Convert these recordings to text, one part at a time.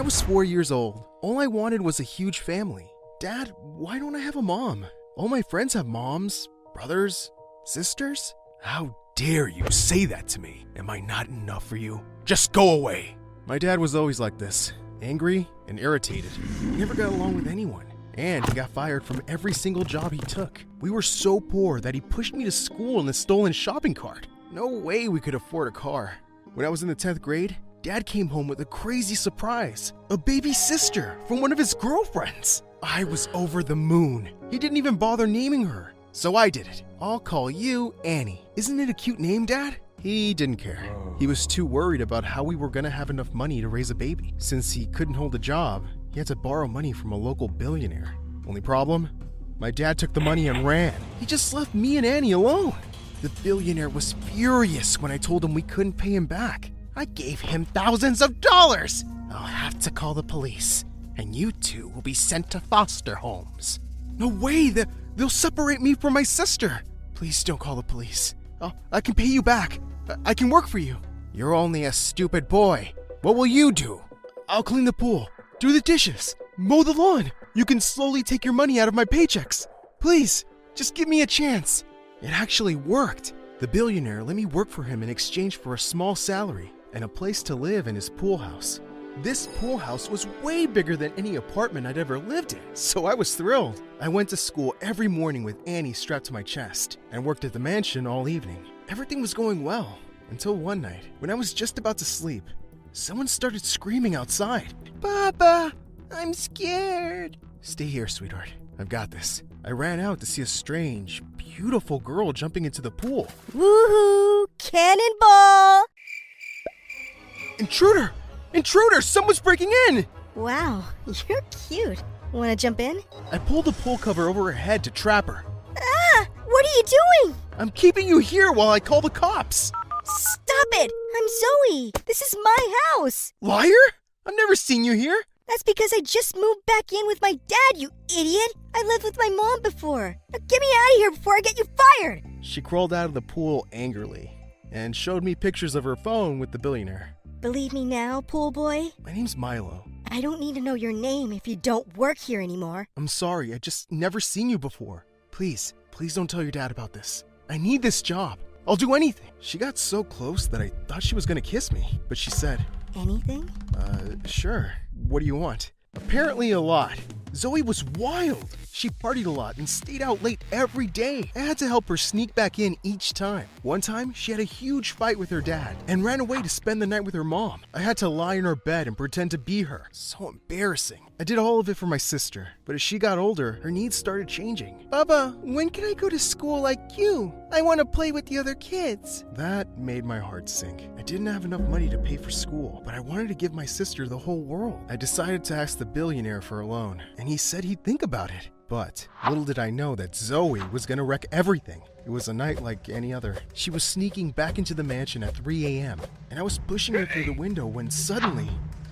I was 4 years old, all I wanted was a huge family. Dad, why don't I have a mom? All my friends have moms, brothers, sisters. How dare you say that to me? Am I not enough for you? Just go away. My dad was always like this, angry and irritated. He never got along with anyone. And he got fired from every single job he took. We were so poor that he pushed me to school in a stolen shopping cart. No way we could afford a car. When I was in the 10th grade, Dad came home with a crazy surprise. A baby sister from one of his girlfriends. I was over the moon. He didn't even bother naming her. So I did it. I'll call you Annie. Isn't it a cute name, Dad? He didn't care. He was too worried about how we were gonna have enough money to raise a baby. Since he couldn't hold a job, he had to borrow money from a local billionaire. Only problem? My dad took the money and ran. He just left me and Annie alone. The billionaire was furious when I told him we couldn't pay him back. I gave him thousands of dollars. I'll have to call the police, and you two will be sent to foster homes. No way, they'll separate me from my sister. Please don't call the police. I can pay you back. I can work for you. You're only a stupid boy. What will you do? I'll clean the pool, do the dishes, mow the lawn. You can slowly take your money out of my paychecks. Please, just give me a chance. It actually worked. The billionaire let me work for him in exchange for a small salary and a place to live in his pool house. This pool house was way bigger than any apartment I'd ever lived in, so I was thrilled. I went to school every morning with Annie strapped to my chest and worked at the mansion all evening. Everything was going well until one night, when I was just about to sleep, someone started screaming outside. Papa, I'm scared. Stay here, sweetheart. I've got this. I ran out to see a strange, beautiful girl jumping into the pool. Woohoo! Cannonball! Intruder! Intruder! Someone's breaking in! Wow, you're cute. Wanna jump in? I pulled the pool cover over her head to trap her. Ah! What are you doing? I'm keeping you here while I call the cops. Stop it! I'm Zoe. This is my house. Liar! I've never seen you here. That's because I just moved back in with my dad, you idiot! I lived with my mom before. Now get me out of here before I get you fired! She crawled out of the pool angrily and showed me pictures of her phone with the billionaire. Believe me now, pool boy? My name's Milo. I don't need to know your name if you don't work here anymore. I'm sorry, I just never seen you before. Please don't tell your dad about this. I need this job. I'll do anything. She got so close that I thought she was gonna kiss me, but she said, Anything? Sure. What do you want? Apparently a lot. Zoe was wild. She partied a lot and stayed out late every day. I had to help her sneak back in each time. One time, she had a huge fight with her dad and ran away to spend the night with her mom. I had to lie in her bed and pretend to be her. So embarrassing. I did all of it for my sister, but as she got older, her needs started changing. Baba, when can I go to school like you? I want to play with the other kids. That made my heart sink. I didn't have enough money to pay for school, but I wanted to give my sister the whole world. I decided to ask the billionaire for a loan, and he said he'd think about it. But little did I know that Zoe was gonna wreck everything. It was a night like any other. She was sneaking back into the mansion at 3 a.m., and I was pushing her through the window when suddenly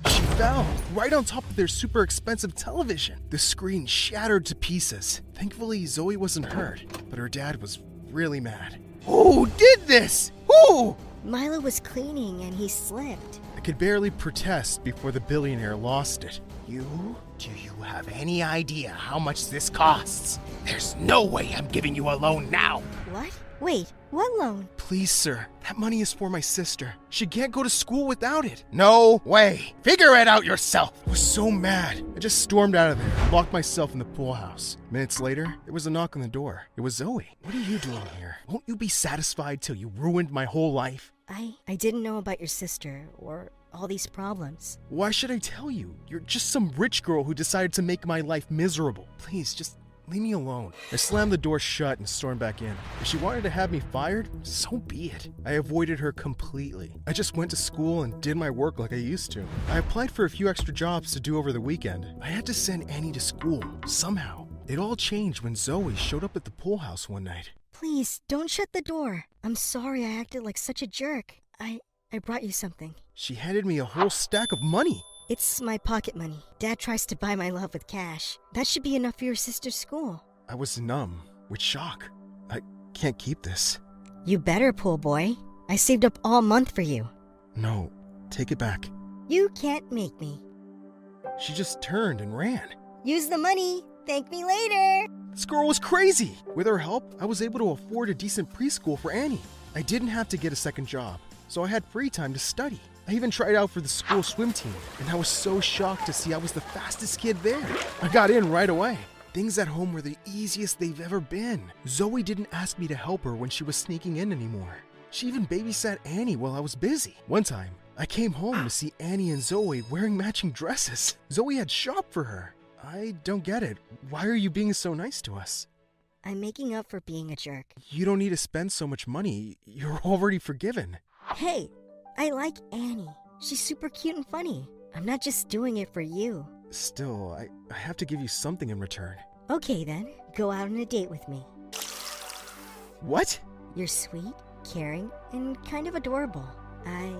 she fell right on top of their super expensive television. The screen shattered to pieces. Thankfully, Zoe wasn't hurt, but her dad was really mad. Who did this? Who? Milo was cleaning and he slipped. I could barely protest before the billionaire lost it. You? Do you have any idea how much this costs? There's no way I'm giving you a loan now. What? Wait, what loan? Please, sir. That money is for my sister. She can't go to school without it. No way. Figure it out yourself. I was so mad. I just stormed out of there and locked myself in the pool house. Minutes later, there was a knock on the door. It was Zoe. What are you doing here? Won't you be satisfied till you ruined my whole life? I didn't know about your sister or all these problems. Why should I tell you? You're just some rich girl who decided to make my life miserable. Please, just leave me alone. I slammed the door shut and stormed back in. If she wanted to have me fired, so be it. I avoided her completely. I just went to school and did my work like I used to. I applied for a few extra jobs to do over the weekend. I had to send Annie to school, somehow. It all changed when Zoe showed up at the pool house one night. Please, don't shut the door. I'm sorry I acted like such a jerk. I brought you something. She handed me a whole stack of money. It's my pocket money. Dad tries to buy my love with cash. That should be enough for your sister's school. I was numb with shock. I can't keep this. You better, pool boy. I saved up all month for you. No, take it back. You can't make me. She just turned and ran. Use the money. Thank me later. This girl was crazy. With her help, I was able to afford a decent preschool for Annie. I didn't have to get a second job, so I had free time to study. I even tried out for the school swim team, and I was so shocked to see I was the fastest kid there. I got in right away. Things at home were the easiest they've ever been. Zoe didn't ask me to help her when she was sneaking in anymore. She even babysat Annie while I was busy. One time, I came home to see Annie and Zoe wearing matching dresses. Zoe had shopped for her. I don't get it. Why are you being so nice to us? I'm making up for being a jerk. You don't need to spend so much money. You're already forgiven. Hey, I like Annie. She's super cute and funny. I'm not just doing it for you. Still, I have to give you something in return. Okay then, go out on a date with me. What? You're sweet, caring, and kind of adorable. I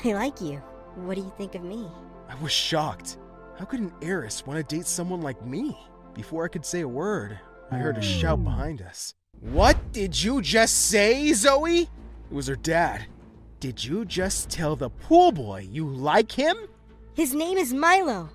like you. What do you think of me? I was shocked. How could an heiress want to date someone like me? Before I could say a word, I heard a shout behind us. What did you just say, Zoe? It was her dad. Did you just tell the pool boy you like him? His name is Milo.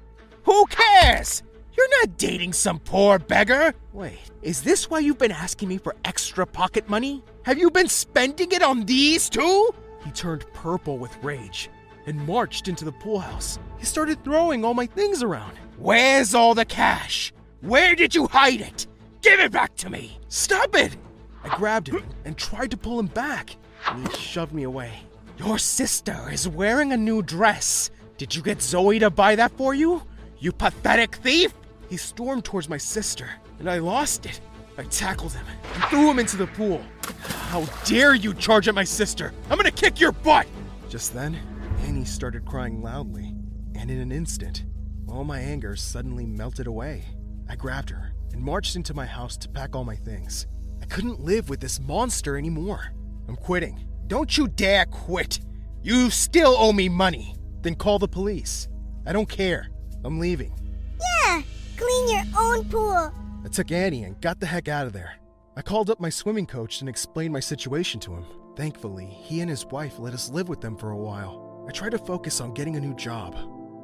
Who cares? You're not dating some poor beggar. Wait, is this why you've been asking me for extra pocket money? Have you been spending it on these too? He turned purple with rage and marched into the pool house. He started throwing all my things around. Where's all the cash? Where did you hide it? Give it back to me. Stop it! I grabbed him and tried to pull him back, and he shoved me away. Your sister is wearing a new dress. Did you get Zoe to buy that for you? You pathetic thief! He stormed towards my sister, and I lost it. I tackled him and threw him into the pool. How dare you charge at my sister? I'm gonna kick your butt! Just then, Annie started crying loudly, and in an instant, all my anger suddenly melted away. I grabbed her and marched into my house to pack all my things. I couldn't live with this monster anymore. I'm quitting. Don't you dare quit! You still owe me money. Then call the police. I don't care. I'm leaving. Yeah, clean your own pool. I took Annie and got the heck out of there. I called up my swimming coach and explained my situation to him. Thankfully, he and his wife let us live with them for a while. I tried to focus on getting a new job,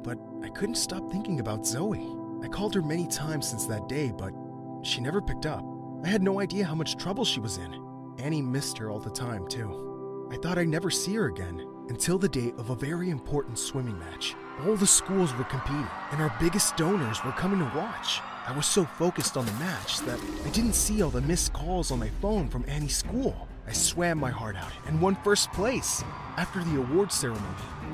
but I couldn't stop thinking about Zoe. I called her many times since that day, but she never picked up. I had no idea how much trouble she was in. Annie missed her all the time, too. I thought I'd never see her again, until the day of a very important swimming match. All the schools were competing, and our biggest donors were coming to watch. I was so focused on the match that I didn't see all the missed calls on my phone from Annie's school. I swam my heart out and won first place. After the award ceremony,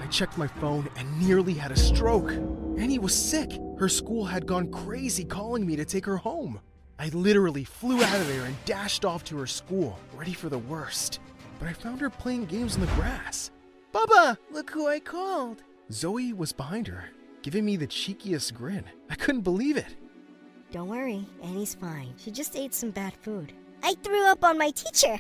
I checked my phone and nearly had a stroke. Annie was sick. Her school had gone crazy calling me to take her home. I literally flew out of there and dashed off to her school, ready for the worst. But I found her playing games on the grass. Bubba, look who I called. Zoe was behind her, giving me the cheekiest grin. I couldn't believe it. Don't worry, Annie's fine. She just ate some bad food. I threw up on my teacher.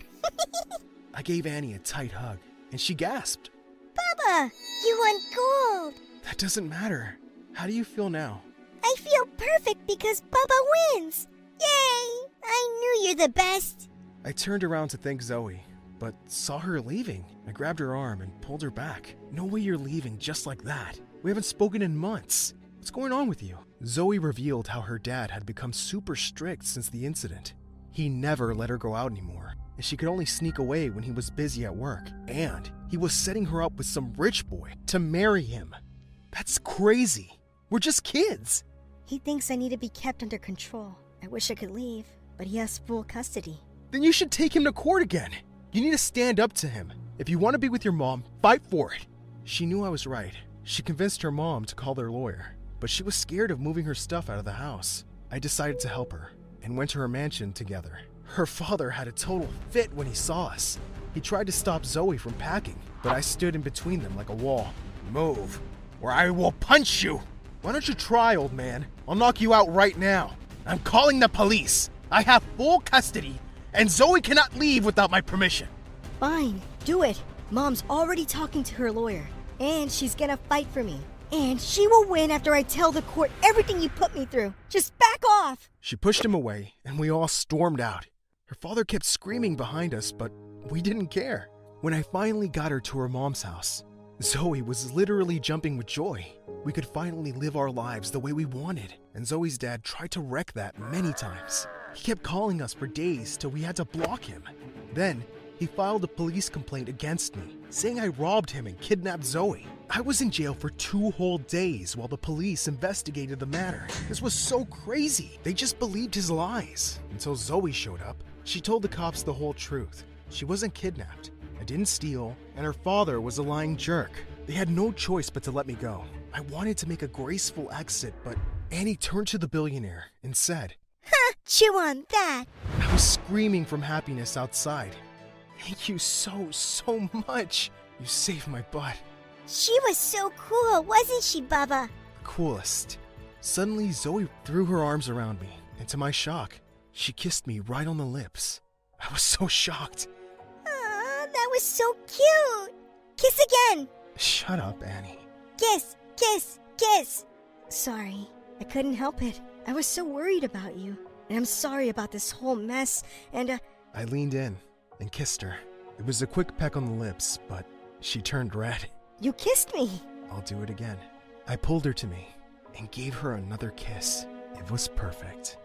I gave Annie a tight hug, and she gasped. Bubba, you won gold. That doesn't matter. How do you feel now? I feel perfect because Bubba wins. Yay! I knew you're the best. I turned around to thank Zoe, but saw her leaving. I grabbed her arm and pulled her back. No way you're leaving just like that. We haven't spoken in months. What's going on with you? Zoe revealed how her dad had become super strict since the incident. He never let her go out anymore, and she could only sneak away when he was busy at work. And he was setting her up with some rich boy to marry him. That's crazy. We're just kids. He thinks I need to be kept under control. I wish I could leave, but he has full custody. Then you should take him to court again. You need to stand up to him. If you want to be with your mom, fight for it. She knew I was right. She convinced her mom to call their lawyer, but she was scared of moving her stuff out of the house. I decided to help her and went to her mansion together. Her father had a total fit when he saw us. He tried to stop Zoe from packing, but I stood in between them like a wall. Move, or I will punch you. Why don't you try, old man? I'll knock you out right now. I'm calling the police. I have full custody, and Zoe cannot leave without my permission. Fine, do it. Mom's already talking to her lawyer, and she's gonna fight for me. And she will win after I tell the court everything you put me through. Just back off. She pushed him away, and we all stormed out. Her father kept screaming behind us, but we didn't care. When I finally got her to her mom's house, Zoe was literally jumping with joy. We could finally live our lives the way we wanted, and Zoe's dad tried to wreck that many times. He kept calling us for days till we had to block him. Then, he filed a police complaint against me, saying I robbed him and kidnapped Zoe. I was in jail for 2 whole days while the police investigated the matter. This was so crazy. They just believed his lies. Until Zoe showed up, she told the cops the whole truth. She wasn't kidnapped, I didn't steal, and her father was a lying jerk. They had no choice but to let me go. I wanted to make a graceful exit, but Annie turned to the billionaire and said, Ha! Chew on that! I was screaming from happiness outside. Thank you so much. You saved my butt. She was so cool, wasn't she, Bubba? Coolest. Suddenly, Zoe threw her arms around me, and to my shock, she kissed me right on the lips. I was so shocked. Aw, that was so cute! Kiss again! Shut up, Annie. Kiss, kiss, kiss! Sorry, I couldn't help it. I was so worried about you. And I'm sorry about this whole mess, and I leaned in and kissed her. It was a quick peck on the lips, but she turned red. You kissed me! I'll do it again. I pulled her to me and gave her another kiss. It was perfect.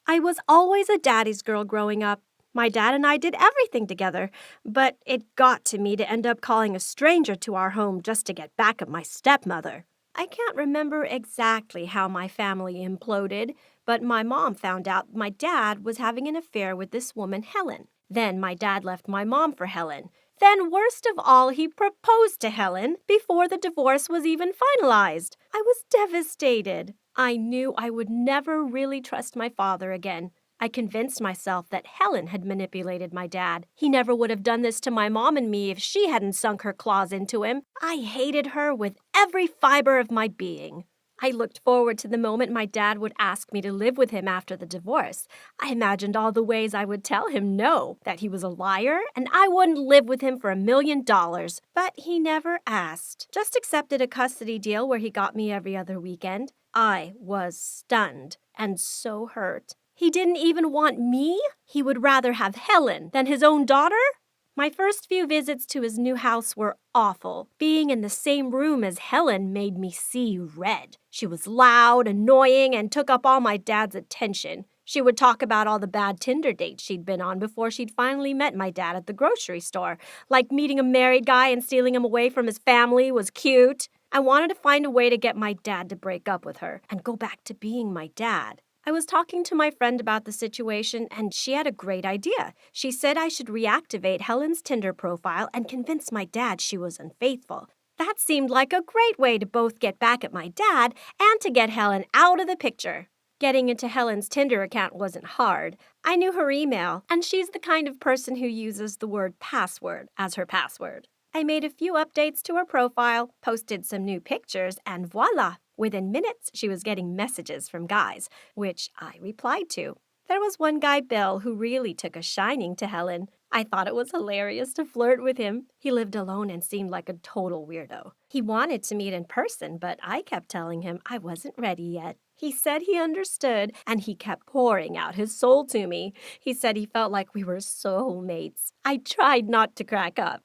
I was always a daddy's girl growing up. My dad and I did everything together, but it got to me to end up calling a stranger to our home just to get back at my stepmother. I can't remember exactly how my family imploded, but my mom found out my dad was having an affair with this woman, Helen. Then my dad left my mom for Helen. Then, worst of all, he proposed to Helen before the divorce was even finalized. I was devastated. I knew I would never really trust my father again. I convinced myself that Helen had manipulated my dad. He never would have done this to my mom and me if she hadn't sunk her claws into him. I hated her with every fiber of my being. I looked forward to the moment my dad would ask me to live with him after the divorce. I imagined all the ways I would tell him no, that he was a liar, and I wouldn't live with him for $1 million. But he never asked, just accepted a custody deal where he got me every other weekend. I was stunned and so hurt. He didn't even want me? He would rather have Helen than his own daughter? My first few visits to his new house were awful. Being in the same room as Helen made me see red. She was loud, annoying, and took up all my dad's attention. She would talk about all the bad Tinder dates she'd been on before she'd finally met my dad at the grocery store. Like meeting a married guy and stealing him away from his family was cute. I wanted to find a way to get my dad to break up with her and go back to being my dad. I was talking to my friend about the situation, and she had a great idea. She said I should reactivate Helen's Tinder profile and convince my dad she was unfaithful. That seemed like a great way to both get back at my dad and to get Helen out of the picture. Getting into Helen's Tinder account wasn't hard. I knew her email, and she's the kind of person who uses the word password as her password. I made a few updates to her profile, posted some new pictures, and voila! Within minutes, she was getting messages from guys, which I replied to. There was one guy, Bill, who really took a shining to Helen. I thought it was hilarious to flirt with him. He lived alone and seemed like a total weirdo. He wanted to meet in person, but I kept telling him I wasn't ready yet. He said he understood, and he kept pouring out his soul to me. He said he felt like we were soulmates. I tried not to crack up.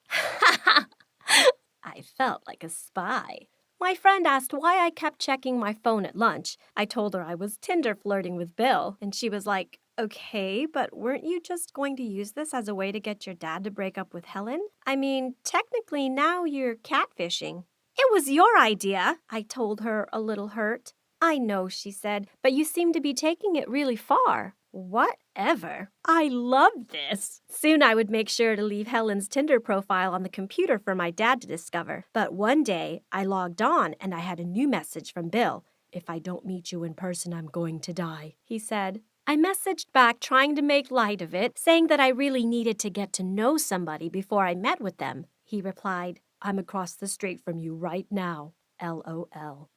I felt like a spy. My friend asked why I kept checking my phone at lunch. I told her I was Tinder flirting with Bill, and she was like, okay, but weren't you just going to use this as a way to get your dad to break up with Helen? I mean, technically now you're catfishing. It was your idea, I told her, a little hurt. I know, she said, but you seem to be taking it really far. Whatever. I loved this. Soon I would make sure to leave Helen's Tinder profile on the computer for my dad to discover. But one day, I logged on and I had a new message from Bill. If I don't meet you in person, I'm going to die, he said. I messaged back trying to make light of it, saying that I really needed to get to know somebody before I met with them. He replied, I'm across the street from you right now. LOL.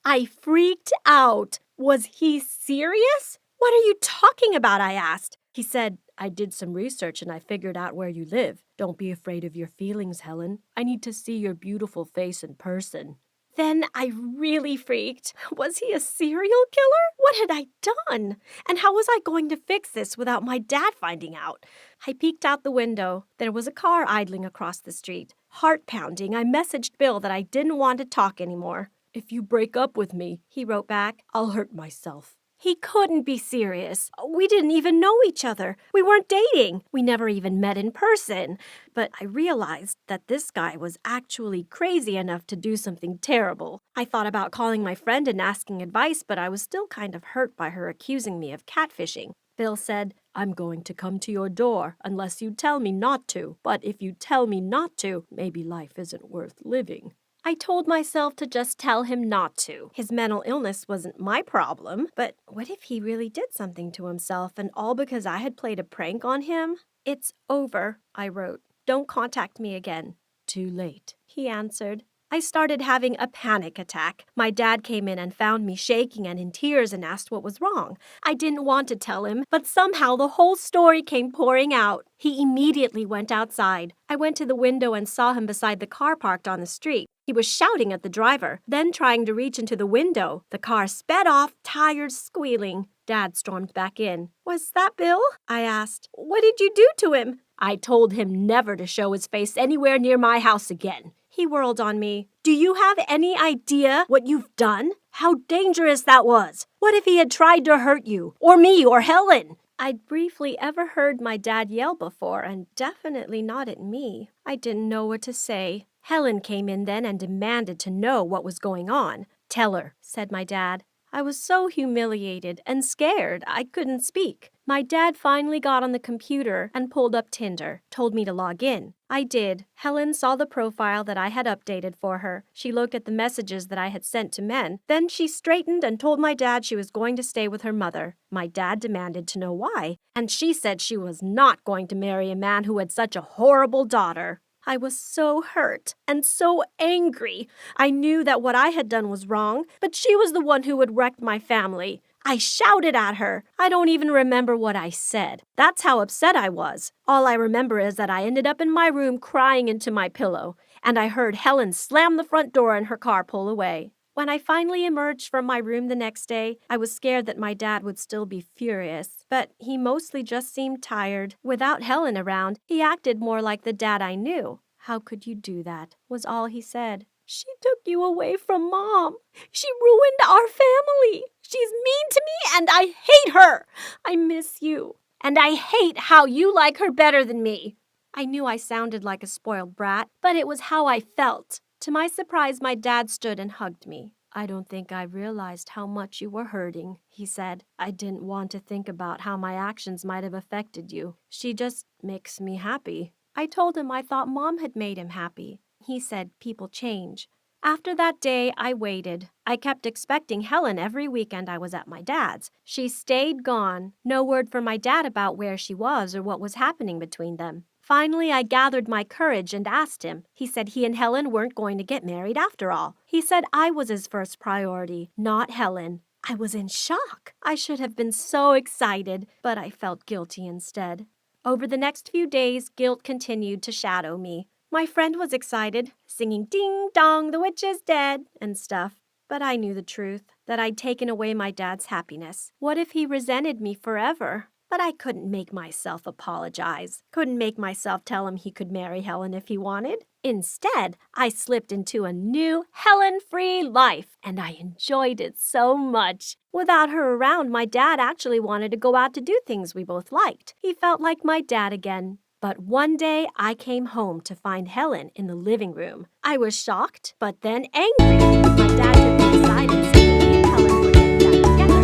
I freaked out. Was he serious? What are you talking about? I asked. He said, I did some research and I figured out where you live. Don't be afraid of your feelings, Helen. I need to see your beautiful face in person. Then I really freaked. Was he a serial killer? What had I done? And how was I going to fix this without my dad finding out? I peeked out the window. There was a car idling across the street. Heart pounding, I messaged Bill that I didn't want to talk anymore. "If you break up with me," he wrote back, "I'll hurt myself." He couldn't be serious. We didn't even know each other. We weren't dating. We never even met in person. But I realized that this guy was actually crazy enough to do something terrible. I thought about calling my friend and asking advice, but I was still kind of hurt by her accusing me of catfishing. Bill said, "I'm going to come to your door unless you tell me not to. But if you tell me not to, maybe life isn't worth living." I told myself to just tell him not to. His mental illness wasn't my problem, but what if he really did something to himself, and all because I had played a prank on him? "It's over," I wrote. "Don't contact me again." "Too late," he answered. I started having a panic attack. My dad came in and found me shaking and in tears and asked what was wrong. I didn't want to tell him, but somehow the whole story came pouring out. He immediately went outside. I went to the window and saw him beside the car parked on the street. He was shouting at the driver, then trying to reach into the window. The car sped off, tires squealing. Dad stormed back in. "Was that Bill?" I asked. "What did you do to him?" "I told him never to show his face anywhere near my house again." He whirled on me. "Do you have any idea what you've done? How dangerous that was? What if he had tried to hurt you, or me, or Helen?" I'd briefly ever heard my dad yell before, and definitely not at me. I didn't know what to say. Helen came in then and demanded to know what was going on. "Tell her," said my dad. I was so humiliated and scared I couldn't speak. My dad finally got on the computer and pulled up Tinder, told me to log in. I did. Helen saw the profile that I had updated for her. She looked at the messages that I had sent to men. Then she straightened and told my dad she was going to stay with her mother. My dad demanded to know why, and she said she was not going to marry a man who had such a horrible daughter. I was so hurt and so angry. I knew that what I had done was wrong, but she was the one who had wrecked my family. I shouted at her. I don't even remember what I said. That's how upset I was. All I remember is that I ended up in my room crying into my pillow, and I heard Helen slam the front door and her car pull away. When I finally emerged from my room the next day, I was scared that my dad would still be furious, but he mostly just seemed tired. Without Helen around, he acted more like the dad I knew. "How could you do that?" was all he said. "She took you away from Mom. She ruined our family. She's mean to me and I hate her. I miss you. And I hate how you like her better than me." I knew I sounded like a spoiled brat, but it was how I felt. To my surprise, my dad stood and hugged me. "I don't think I realized how much you were hurting," he said. "I didn't want to think about how my actions might have affected you. She just makes me happy." I told him I thought Mom had made him happy. He said people change. After that day, I waited. I kept expecting Helen every weekend I was at my dad's. She stayed gone. No word from my dad about where she was or what was happening between them. Finally, I gathered my courage and asked him. He said he and Helen weren't going to get married after all. He said I was his first priority, not Helen. I was in shock. I should have been so excited, but I felt guilty instead. Over the next few days, guilt continued to shadow me. My friend was excited, singing "Ding Dong, the witch is dead" and stuff. But I knew the truth, that I'd taken away my dad's happiness. What if he resented me forever? But I couldn't make myself apologize. Couldn't make myself tell him he could marry Helen if he wanted. Instead, I slipped into a new Helen-free life, and I enjoyed it so much. Without her around, my dad actually wanted to go out to do things we both liked. He felt like my dad again. But one day, I came home to find Helen in the living room. I was shocked, but then angry. My dad took me aside and said that he and Helen were getting back together.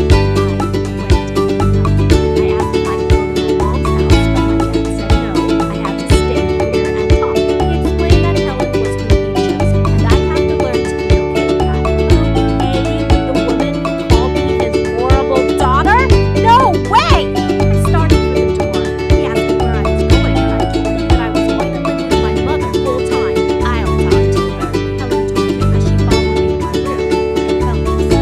I asked if I could go to my mom's house, but my dad said no. I had to stay here and talk. He explained that Helen was contagious, and I'd have to learn to be okay with that. Okay with the woman who called me his horrible daughter? No way! I started for the door. He asked me where I was going, and I told him that I was going to live with my mother full time. I'll talk to her. Helen told me as she followed me to my room. I felt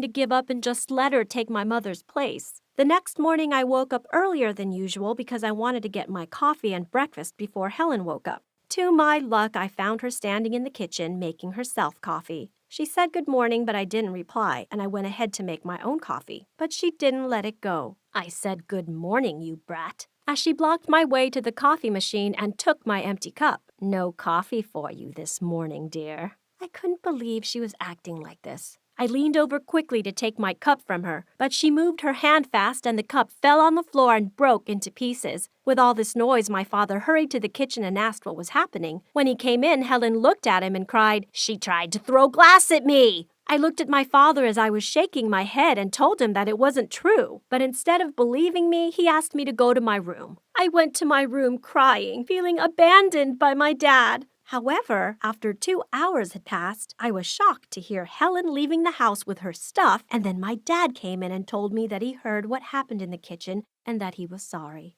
going to give up and just let her take my mother's place. The next morning, I woke up earlier than usual because I wanted to get my coffee and breakfast before Helen woke up. To my luck, I found her standing in the kitchen making herself coffee. She said good morning, but I didn't reply, and I went ahead to make my own coffee. But she didn't let it go. I said, "Good morning, you brat," as she blocked my way to the coffee machine and took my empty cup. "No coffee for you this morning, dear." I couldn't believe she was acting like this. I leaned over quickly to take my cup from her, but she moved her hand fast and the cup fell on the floor and broke into pieces. With all this noise, my father hurried to the kitchen and asked what was happening. When he came in, Helen looked at him and cried, "She tried to throw glass at me!" I looked at my father as I was shaking my head and told him that it wasn't true. But instead of believing me, he asked me to go to my room. I went to my room crying, feeling abandoned by my dad. However, after 2 hours had passed, I was shocked to hear Helen leaving the house with her stuff, and then my dad came in and told me that he heard what happened in the kitchen and that he was sorry.